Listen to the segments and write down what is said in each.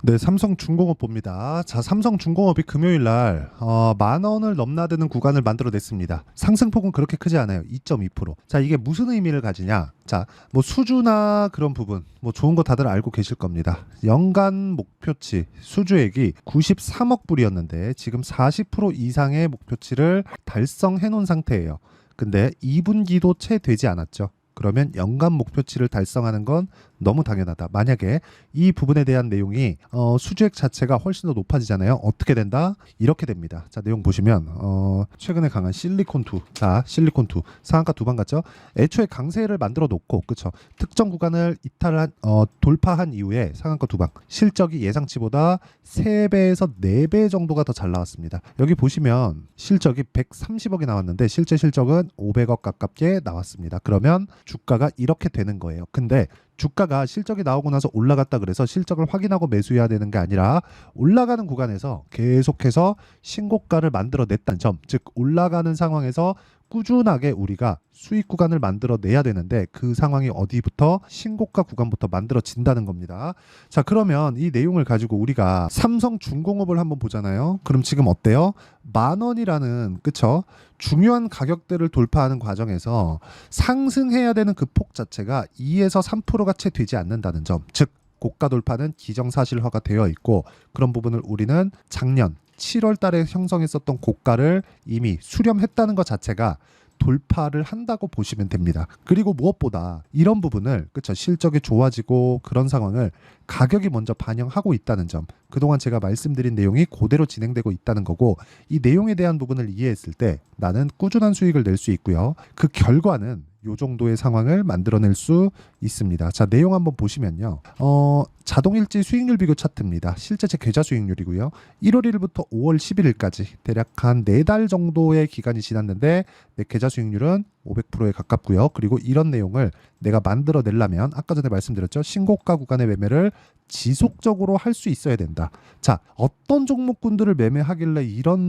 네, 삼성중공업 봅니다. 자, 삼성중공업이 금요일 날 10,000원을 넘나드는 구간을 만들어냈습니다. 상승폭은 그렇게 크지 않아요. 2.2%. 자, 이게 무슨 의미를 가지냐? 자, 뭐 수주나 그런 부분, 뭐 좋은 거 다들 알고 계실 겁니다. 연간 목표치 수주액이 93억 불이었는데 지금 40% 이상의 목표치를 달성해 놓은 상태예요. 근데 2분기도 채 되지 않았죠. 그러면 연간 목표치를 달성하는 건 너무 당연하다. 만약에 이 부분에 대한 내용이 수주액 자체가 훨씬 더 높아지잖아요. 어떻게 된다? 이렇게 됩니다. 자, 내용 보시면 최근에 강한 실리콘2. 자, 실리콘2 상한가 두 번 갔죠. 애초에 강세를 만들어 놓고 그쵸. 특정 구간을 이탈한 돌파한 이후에 상한가 두 방. 실적이 예상치보다 3배에서 4배 정도가 더 잘 나왔습니다. 여기 보시면 실적이 130억이 나왔는데 실제 실적은 500억 가깝게 나왔습니다. 그러면 주가가 이렇게 되는 거예요. 근데 주가가 실적이 나오고 나서 올라갔다 그래서 실적을 확인하고 매수해야 되는 게 아니라 올라가는 구간에서 계속해서 신고가를 만들어냈다는 점, 즉 올라가는 상황에서 꾸준하게 우리가 수익 구간을 만들어내야 되는데 그 상황이 어디부터 신고가 구간부터 만들어진다는 겁니다. 자, 그러면 이 내용을 가지고 우리가 삼성중공업을 한번 보잖아요. 그럼 지금 어때요? 10,000원이라는 그쵸? 중요한 가격대를 돌파하는 과정에서 상승해야 되는 그 폭 자체가 2에서 3%가 채 되지 않는다는 점, 즉 고가 돌파는 기정사실화가 되어 있고 그런 부분을 우리는 작년 7월 달에 형성했었던 고가를 이미 수렴했다는 것 자체가 돌파를 한다고 보시면 됩니다. 그리고 무엇보다 이런 부분을 그쵸 실적이 좋아지고 그런 상황을 가격이 먼저 반영하고 있다는 점, 그동안 제가 말씀드린 내용이 그대로 진행되고 있다는 거고 이 내용에 대한 부분을 이해했을 때 나는 꾸준한 수익을 낼 수 있고요. 그 결과는 요 정도의 상황을 만들어낼 수 있습니다. 자, 내용 한번 보시면요. 자동일지 수익률 비교 차트입니다. 실제 제 계좌 수익률이고요. 1월 1일부터 5월 11일까지 대략 한 4달 정도의 기간이 지났는데 내 계좌 수익률은 500%에 가깝고요. 그리고 이런 내용을 내가 만들어내려면 아까 전에 말씀드렸죠. 신고가 구간의 매매를 지속적으로 할 수 있어야 된다. 자, 어떤 종목군들을 매매하길래 이런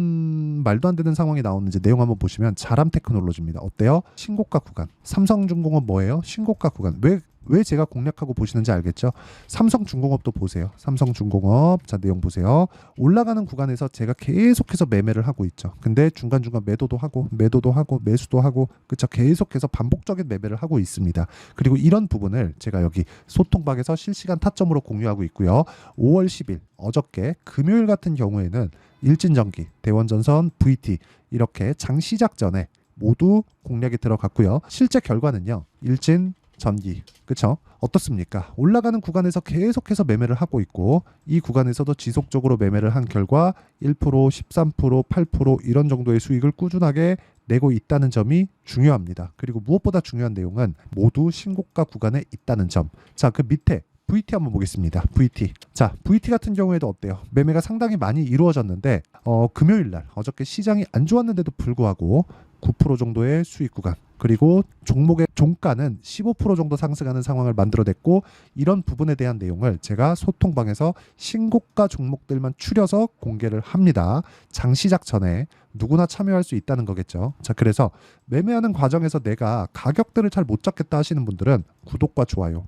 말도 안 되는 상황이 나오는지 내용 한번 보시면 자람 테크놀로지입니다. 어때요? 신고가 구간. 삼성중공업 뭐예요? 신고가 구간. 왜 제가 공략하고 보시는지 알겠죠? 삼성중공업도 보세요. 삼성중공업. 자, 내용 보세요. 올라가는 구간에서 제가 계속해서 매매를 하고 있죠. 근데 중간중간 매도도 하고 매수도 하고 그쵸? 계속해서 반복적인 매매를 하고 있습니다. 그리고 이런 부분을 제가 여기 소통방에서 실시간 타점으로 공유하고 있고요. 5월 10일 어저께 금요일 같은 경우에는 일진전기, 대원전선, VT 이렇게 장 시작 전에 모두 공략이 들어갔고요. 실제 결과는요. 일진 전기 그쵸? 어떻습니까? 올라가는 구간에서 계속해서 매매를 하고 있고 이 구간에서도 지속적으로 매매를 한 결과 1%, 13%, 8% 이런 정도의 수익을 꾸준하게 내고 있다는 점이 중요합니다. 그리고 무엇보다 중요한 내용은 모두 신고가 구간에 있다는 점. 자, 그 밑에 VT 한번 보겠습니다. VT. 자, VT 같은 경우에도 어때요? 매매가 상당히 많이 이루어졌는데 금요일 날 어저께 시장이 안 좋았는데도 불구하고 9% 정도의 수익 구간 그리고 종목의 종가는 15% 정도 상승하는 상황을 만들어냈고 이런 부분에 대한 내용을 제가 소통방에서 신고가 종목들만 추려서 공개를 합니다. 장 시작 전에 누구나 참여할 수 있다는 거겠죠. 자, 그래서 매매하는 과정에서 내가 가격대를 잘 못 잡겠다 하시는 분들은 구독과 좋아요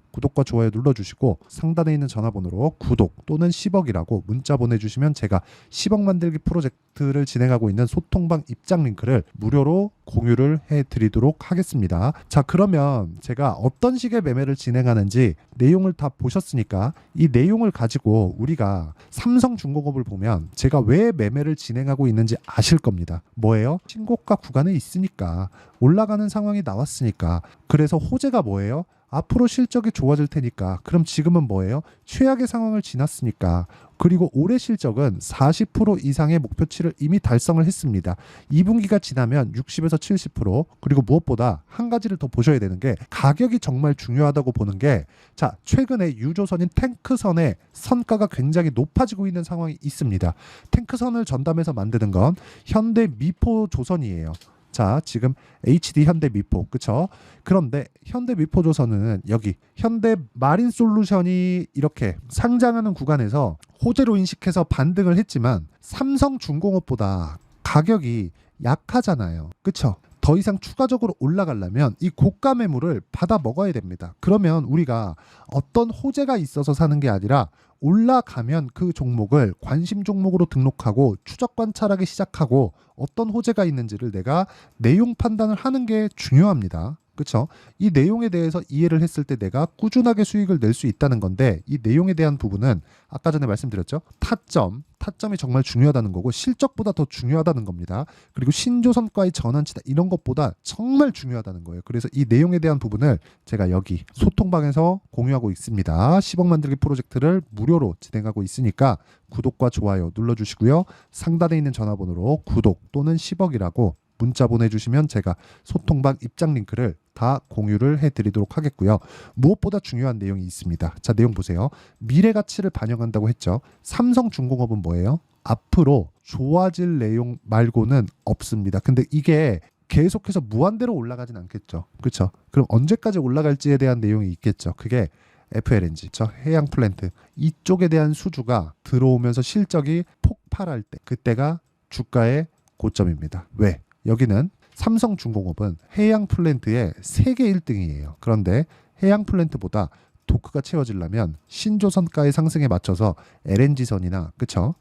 눌러주시고 상단에 있는 전화번호로 구독 또는 10억이라고 문자 보내주시면 제가 10억 만들기 프로젝트를 진행하고 있는 소통방 입장 링크를 무료로 공유를 해드리도록 하겠습니다. 자, 그러면 제가 어떤 식의 매매를 진행하는지 내용을 다 보셨으니까 이 내용을 가지고 우리가 삼성중공업을 보면 제가 왜 매매를 진행하고 있는지 아실 겁니다. 뭐예요? 신고가 구간에 있으니까 올라가는 상황이 나왔으니까. 그래서 호재가 뭐예요? 앞으로 실적이 좋아질 테니까. 그럼 지금은 뭐예요? 최악의 상황을 지났으니까. 그리고 올해 실적은 40% 이상의 목표치를 이미 달성을 했습니다. 2분기가 지나면 60에서 70%. 그리고 무엇보다 한 가지를 더 보셔야 되는 게 가격이 정말 중요하다고 보는 게 자, 최근에 유조선인 탱크선의 선가가 굉장히 높아지고 있는 상황이 있습니다. 탱크선을 전담해서 만드는 건 현대미포조선이에요. 자, 지금 HD 현대미포 그쵸? 그런데 현대미포조선은 여기 현대마린솔루션이 이렇게 상장하는 구간에서 호재로 인식해서 반등을 했지만 삼성중공업보다 가격이 약하잖아요. 그쵸? 더 이상 추가적으로 올라가려면 이 고가 매물을 받아 먹어야 됩니다. 그러면 우리가 어떤 호재가 있어서 사는 게 아니라 올라가면 그 종목을 관심 종목으로 등록하고 추적 관찰하기 시작하고 어떤 호재가 있는지를 내가 내용 판단을 하는 게 중요합니다. 그렇죠? 이 내용에 대해서 이해를 했을 때 내가 꾸준하게 수익을 낼 수 있다는 건데, 이 내용에 대한 부분은 아까 전에 말씀드렸죠. 타점이 정말 중요하다는 거고 실적보다 더 중요하다는 겁니다. 그리고 신조선가의 전환치다 이런 것보다 정말 중요하다는 거예요. 그래서 이 내용에 대한 부분을 제가 여기 소통방에서 공유하고 있습니다. 10억 만들기 프로젝트를 무료로 진행하고 있으니까 구독과 좋아요 눌러주시고요. 상단에 있는 전화번호로 구독 또는 10억이라고 문자 보내주시면 제가 소통방 입장 링크를 다 공유를 해드리도록 하겠고요. 무엇보다 중요한 내용이 있습니다. 자, 내용 보세요. 미래 가치를 반영한다고 했죠. 삼성중공업은 뭐예요? 앞으로 좋아질 내용 말고는 없습니다. 근데 이게 계속해서 무한대로 올라가진 않겠죠. 그렇죠? 그럼 언제까지 올라갈지에 대한 내용이 있겠죠. 그게 FLNG, 해양 플랜트 이쪽에 대한 수주가 들어오면서 실적이 폭발할 때, 그때가 주가의 고점입니다. 왜? 여기는 삼성중공업은 해양 플랜트의 세계 1등이에요. 그런데 해양 플랜트보다 도크가 채워지려면 신조선가의 상승에 맞춰서 LNG선이나 그쵸?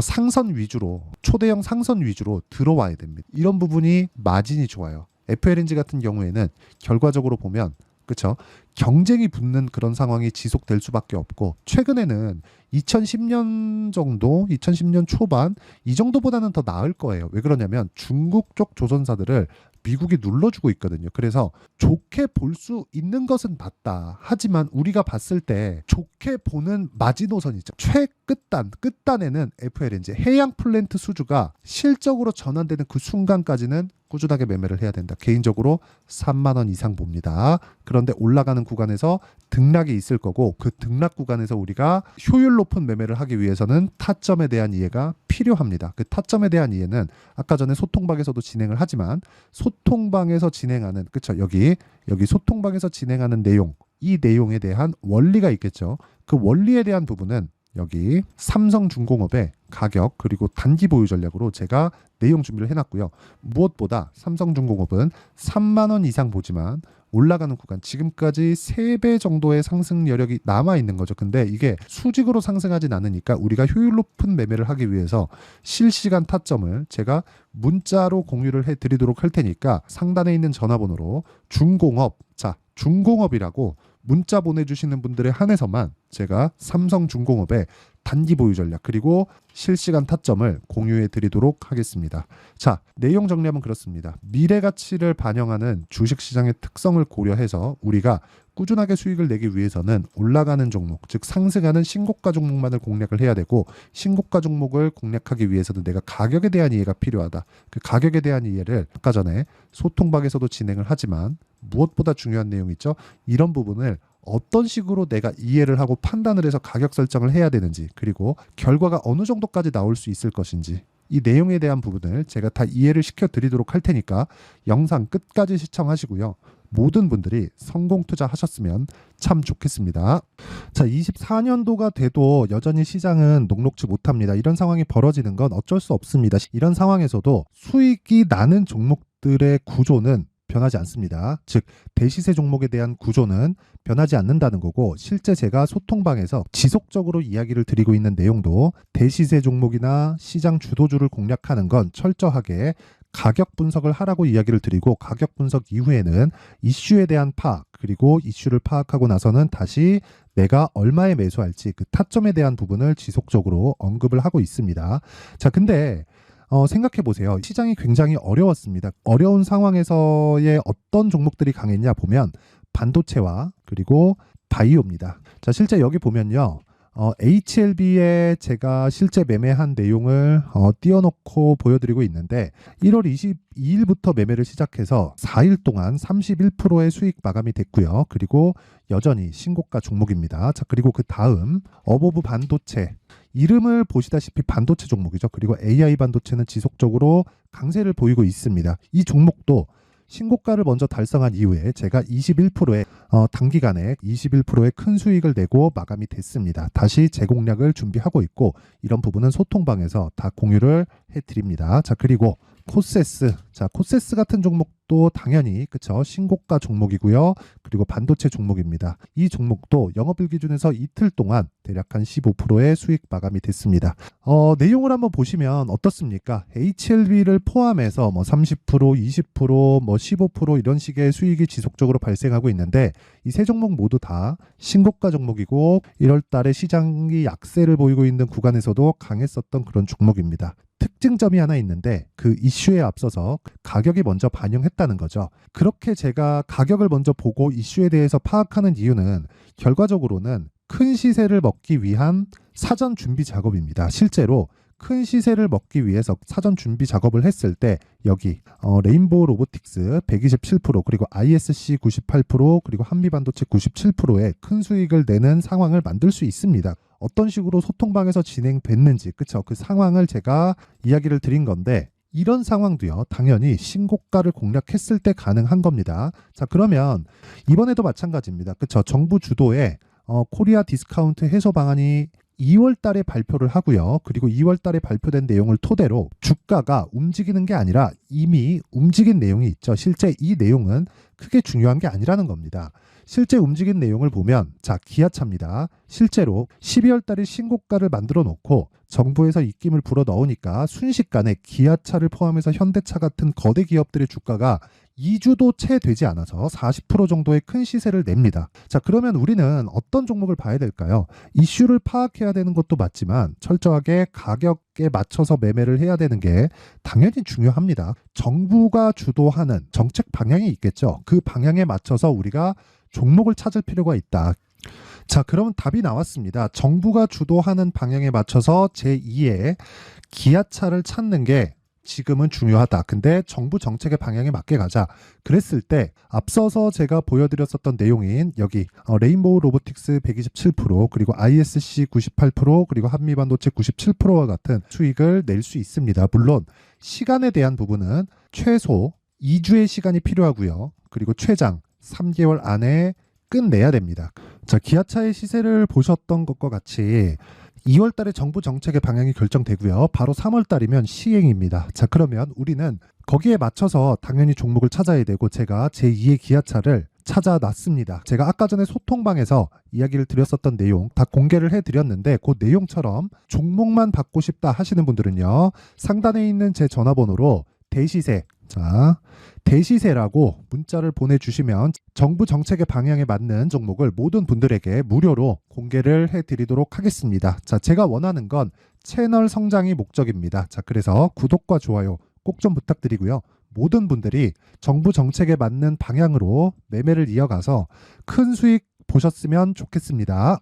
상선 위주로, 초대형 상선 위주로 들어와야 됩니다. 이런 부분이 마진이 좋아요. FLNG 같은 경우에는 결과적으로 보면 그쵸? 경쟁이 붙는 그런 상황이 지속될 수밖에 없고, 최근에는 2010년 정도, 2010년 초반 이 정도보다는 더 나을 거예요. 왜 그러냐면 중국 쪽 조선사들을 미국이 눌러주고 있거든요. 그래서 좋게 볼 수 있는 것은 맞다. 하지만 우리가 봤을 때 좋게 보는 마지노선 있죠. 끝단에는 FLNG, 해양 플랜트 수주가 실적으로 전환되는 그 순간까지는 꾸준하게 매매를 해야 된다. 개인적으로 3만 원 이상 봅니다. 그런데 올라가는 구간에서 등락이 있을 거고, 그 등락 구간에서 우리가 효율 높은 매매를 하기 위해서는 타점에 대한 이해가 필요합니다. 그 타점에 대한 이해는 아까 전에 소통방에서도 진행을 하지만, 소통방에서 진행하는 그쵸, 여기 소통방에서 진행하는 내용, 이 내용에 대한 원리가 있겠죠. 그 원리에 대한 부분은 여기 삼성중공업의 가격 그리고 단기 보유 전략으로 제가 내용 준비를 해놨고요. 무엇보다 삼성중공업은 3만 원 이상 보지만 올라가는 구간, 지금까지 3배 정도의 상승 여력이 남아있는 거죠. 근데 이게 수직으로 상승하진 않으니까 우리가 효율 높은 매매를 하기 위해서 실시간 타점을 제가 문자로 공유를 해드리도록 할 테니까 상단에 있는 전화번호로 중공업이라고 문자 보내주시는 분들에 한해서만 제가 삼성중공업의 단기 보유 전략 그리고 실시간 타점을 공유해 드리도록 하겠습니다. 자, 내용 정리하면 그렇습니다. 미래 가치를 반영하는 주식시장의 특성을 고려해서 우리가 꾸준하게 수익을 내기 위해서는 올라가는 종목, 즉 상승하는 신고가 종목만을 공략을 해야 되고, 신고가 종목을 공략하기 위해서는 내가 가격에 대한 이해가 필요하다. 그 가격에 대한 이해를 아까 전에 소통방에서도 진행을 하지만 무엇보다 중요한 내용이 있죠. 이런 부분을 어떤 식으로 내가 이해를 하고 판단을 해서 가격 설정을 해야 되는지, 그리고 결과가 어느 정도까지 나올 수 있을 것인지, 이 내용에 대한 부분을 제가 다 이해를 시켜드리도록 할 테니까 영상 끝까지 시청하시고요. 모든 분들이 성공 투자하셨으면 참 좋겠습니다. 자, 24년도가 돼도 여전히 시장은 녹록지 못합니다. 이런 상황이 벌어지는 건 어쩔 수 없습니다. 이런 상황에서도 수익이 나는 종목들의 구조는 변하지 않습니다. 즉 대시세 종목에 대한 구조는 변하지 않는다는 거고, 실제 제가 소통방에서 지속적으로 이야기를 드리고 있는 내용도 대시세 종목이나 시장 주도주를 공략하는 건 철저하게 가격 분석을 하라고 이야기를 드리고, 가격 분석 이후에는 이슈에 대한 파악, 그리고 이슈를 파악하고 나서는 다시 내가 얼마에 매수할지 그 타점에 대한 부분을 지속적으로 언급을 하고 있습니다. 자, 근데 생각해 보세요. 시장이 굉장히 어려웠습니다. 어려운 상황에서의 어떤 종목들이 강했냐 보면 반도체와 그리고 바이오입니다. 자, 실제 여기 보면요. HLB에 제가 실제 매매한 내용을 띄워놓고 보여드리고 있는데, 1월 22일부터 매매를 시작해서 4일 동안 31%의 수익 마감이 됐고요. 그리고 여전히 신고가 종목입니다. 자, 그리고 그 다음 어보브 반도체, 이름을 보시다시피 반도체 종목이죠. 그리고 AI 반도체는 지속적으로 강세를 보이고 있습니다. 이 종목도 신고가를 먼저 달성한 이후에 제가 21%의 단기간에 21%의 큰 수익을 내고 마감이 됐습니다. 다시 재공략을 준비하고 있고, 이런 부분은 소통방에서 다 공유를 해드립니다. 자, 그리고 코세스. 자, 코세스 같은 종목도 당연히 그쵸, 신고가 종목이고요. 그리고 반도체 종목입니다. 이 종목도 영업일 기준에서 이틀 동안 대략 한 15%의 수익 마감이 됐습니다. 내용을 한번 보시면 어떻습니까? HLB를 포함해서 뭐 30%, 20%, 뭐 15% 이런 식의 수익이 지속적으로 발생하고 있는데 이 세 종목 모두 다 신고가 종목이고 1월 달에 시장이 약세를 보이고 있는 구간에서도 강했었던 그런 종목입니다. 특징점이 하나 있는데 그 이슈에 앞서서 가격이 먼저 반영했다는 거죠. 그렇게 제가 가격을 먼저 보고 이슈에 대해서 파악하는 이유는 결과적으로는 큰 시세를 먹기 위한 사전 준비 작업입니다. 실제로 큰 시세를 먹기 위해서 사전 준비 작업을 했을 때 여기 레인보우 로보틱스 127% 그리고 ISC 98% 그리고 한미반도체 97%의 큰 수익을 내는 상황을 만들 수 있습니다. 어떤 식으로 소통방에서 진행됐는지 그쵸, 그 상황을 제가 이야기를 드린 건데 이런 상황도요 당연히 신고가를 공략했을 때 가능한 겁니다. 자, 그러면 이번에도 마찬가지입니다. 그쵸, 정부 주도의 코리아 디스카운트 해소 방안이 2월 달에 발표를 하고요. 그리고 2월 달에 발표된 내용을 토대로 주가가 움직이는 게 아니라 이미 움직인 내용이 있죠. 실제 이 내용은 크게 중요한 게 아니라는 겁니다. 실제 움직인 내용을 보면 자, 기아차입니다. 실제로 12월 달에 신고가를 만들어 놓고 정부에서 입김을 불어 넣으니까 순식간에 기아차를 포함해서 현대차 같은 거대 기업들의 주가가 2주도 채 되지 않아서 40% 정도의 큰 시세를 냅니다. 자, 그러면 우리는 어떤 종목을 봐야 될까요? 이슈를 파악해야 되는 것도 맞지만 철저하게 가격에 맞춰서 매매를 해야 되는 게 당연히 중요합니다. 정부가 주도하는 정책 방향이 있겠죠. 그 방향에 맞춰서 우리가 종목을 찾을 필요가 있다. 자, 그러면 답이 나왔습니다. 정부가 주도하는 방향에 맞춰서 제2의 기아차를 찾는 게 지금은 중요하다. 근데 정부 정책의 방향에 맞게 가자. 그랬을 때 앞서서 제가 보여드렸었던 내용인 여기 레인보우 로보틱스 127% 그리고 ISC 98% 그리고 한미반도체 97%와 같은 수익을 낼 수 있습니다. 물론 시간에 대한 부분은 최소 2주의 시간이 필요하고요. 그리고 최장 3개월 안에 끝내야 됩니다. 자, 기아차의 시세를 보셨던 것과 같이 2월 달에 정부 정책의 방향이 결정되고요. 바로 3월 달이면 시행입니다. 자, 그러면 우리는 거기에 맞춰서 당연히 종목을 찾아야 되고 제가 제2의 기아차를 찾아놨습니다. 제가 아까 전에 소통방에서 이야기를 드렸었던 내용 다 공개를 해드렸는데 그 내용처럼 종목만 받고 싶다 하시는 분들은요. 상단에 있는 제 전화번호로 대시세, 자, 대시세라고 문자를 보내주시면 정부 정책의 방향에 맞는 종목을 모든 분들에게 무료로 공개를 해드리도록 하겠습니다. 자, 제가 원하는 건 채널 성장이 목적입니다. 자, 그래서 구독과 좋아요 꼭 좀 부탁드리고요. 모든 분들이 정부 정책에 맞는 방향으로 매매를 이어가서 큰 수익 보셨으면 좋겠습니다.